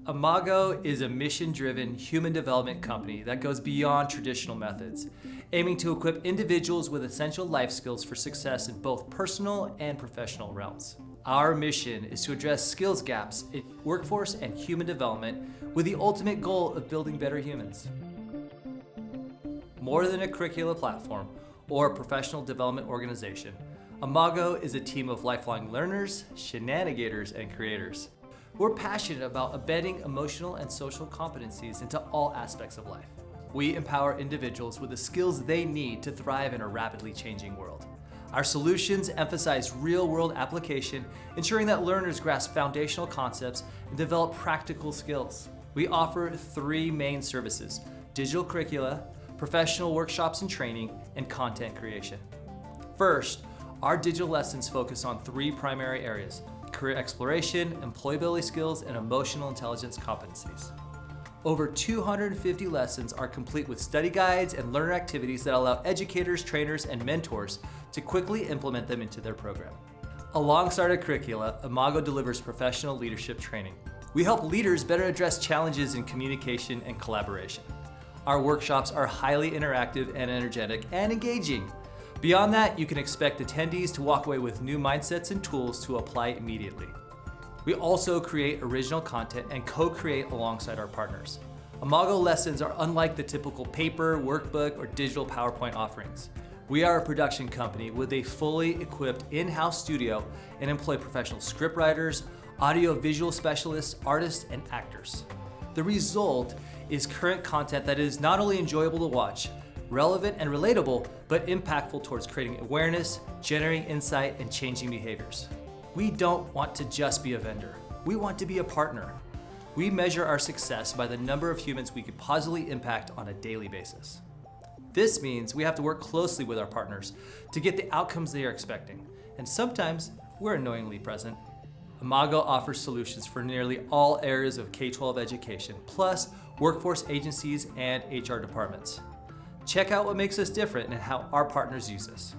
Imago is a mission-driven human development company that goes beyond traditional methods, aiming to equip individuals with essential life skills for success in both personal and professional realms. Our mission is to address skills gaps in workforce and human development with the ultimate goal of building better humans. More than a curricula platform or a professional development organization, Imago is a team of lifelong learners, Shenanigators, and creators. We're passionate about embedding emotional and social competencies into all aspects of life. We empower individuals with the skills they need to thrive in a rapidly changing world. Our solutions emphasize real-world application, ensuring that learners grasp foundational concepts and develop practical skills. We offer 3 main services: digital curricula, professional workshops and training, and content creation. First, our digital lessons focus on 3 primary areas: career exploration, employability skills, and emotional intelligence competencies. Over 250 lessons are complete with study guides and learner activities that allow educators, trainers, and mentors to quickly implement them into their program. Alongside our curricula, Imago delivers professional leadership training. We help leaders better address challenges in communication and collaboration. Our workshops are highly interactive and energetic and engaging. Beyond that, you can expect attendees to walk away with new mindsets and tools to apply immediately. We also create original content and co-create alongside our partners. Imago lessons are unlike the typical paper, workbook, or digital PowerPoint offerings. We are a production company with a fully equipped in-house studio and employ professional scriptwriters, audio-visual specialists, artists, and actors. The result is current content that is not only enjoyable to watch, relevant and relatable, but impactful towards creating awareness, generating insight, and changing behaviors. We don't want to just be a vendor. We want to be a partner. We measure our success by the number of humans we could positively impact on a daily basis. This means we have to work closely with our partners to get the outcomes they are expecting, and sometimes we're annoyingly present. Imago offers solutions for nearly all areas of K-12 education, plus workforce agencies and HR departments. Check out what makes us different and how our partners use us.